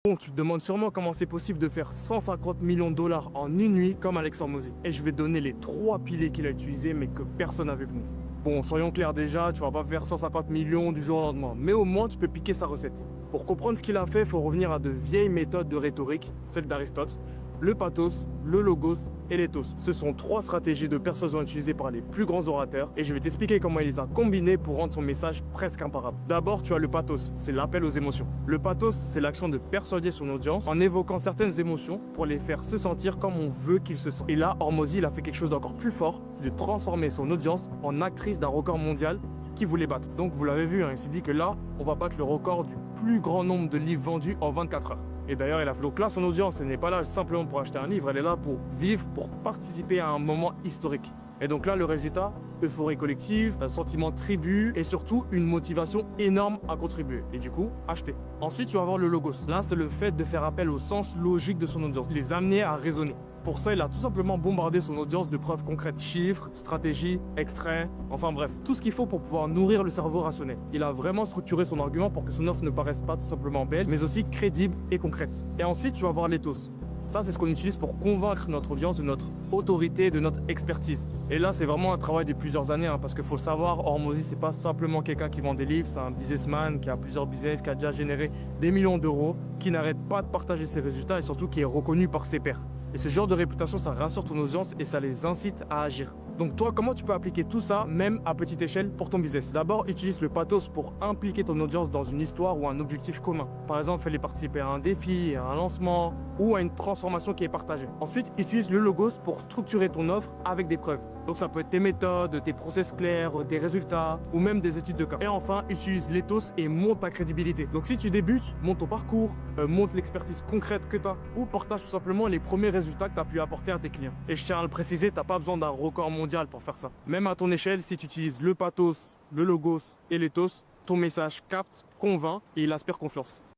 Bon, tu te demandes sûrement comment c'est possible de faire 150 millions de dollars en une nuit comme Alexandre Mozi. Et je vais donner les 3 piliers qu'il a utilisés mais que personne n'a vu venir. Bon, soyons clairs déjà, tu vas pas faire 150 millions du jour au lendemain, mais au moins tu peux piquer sa recette. Pour comprendre ce qu'il a fait, il faut revenir à de vieilles méthodes de rhétorique, celles d'Aristote, le pathos, le logos et l'éthos. Ce sont 3 stratégies de persuasion utilisées par les plus grands orateurs et je vais t'expliquer comment il les a combinées pour rendre son message presque imparable. D'abord, tu as le pathos, c'est l'appel aux émotions. Le pathos, c'est l'action de persuader son audience en évoquant certaines émotions pour les faire se sentir comme on veut qu'ils se sentent. Et là, Hormozi, il a fait quelque chose d'encore plus fort, c'est de transformer son audience en actrice d'un record mondial qui voulait battre. Donc vous l'avez vu, hein, il s'est dit que là, on va battre le record du plus grand nombre de livres vendus en 24 heures. Et d'ailleurs, il a fait donc là, son audience, elle n'est pas là simplement pour acheter un livre, elle est là pour vivre, pour participer à un moment historique. Et donc là, le résultat, euphorie collective, un sentiment de tribu et surtout une motivation énorme à contribuer. Et du coup, acheter. Ensuite, tu vas avoir le logos. Là, c'est le fait de faire appel au sens logique de son audience, les amener à raisonner. Pour ça, il a tout simplement bombardé son audience de preuves concrètes, chiffres, stratégies, extraits, enfin bref, tout ce qu'il faut pour pouvoir nourrir le cerveau rationnel. Il a vraiment structuré son argument pour que son offre ne paraisse pas tout simplement belle, mais aussi crédible et concrète. Et ensuite, tu vas voir l'éthos. Ça, c'est ce qu'on utilise pour convaincre notre audience de notre autorité, de notre expertise. Et là, c'est vraiment un travail de plusieurs années, hein, parce qu'il faut le savoir, Hormozi, c'est pas simplement quelqu'un qui vend des livres, c'est un businessman qui a plusieurs business, qui a déjà généré des millions d'euros, qui n'arrête pas de partager ses résultats et surtout qui est reconnu par ses pairs. Et ce genre de réputation, ça rassure ton audience et ça les incite à agir. Donc toi, comment tu peux appliquer tout ça, même à petite échelle, pour ton business? D'abord, utilise le pathos pour impliquer ton audience dans une histoire ou un objectif commun. Par exemple, fais-les participer à un défi, à un lancement ou à une transformation qui est partagée. Ensuite, utilise le logos pour structurer ton offre avec des preuves. Donc ça peut être tes méthodes, tes process clairs, tes résultats ou même des études de cas. Et enfin, utilise l'éthos et monte ta crédibilité. Donc si tu débutes, monte ton parcours, monte l'expertise concrète que tu as ou partage tout simplement les premiers résultats que tu as pu apporter à tes clients. Et je tiens à le préciser, tu n'as pas besoin d'un record mondial pour faire ça. Même à ton échelle, si tu utilises le pathos, le logos et l'éthos, ton message capte, convainc et il inspire confiance.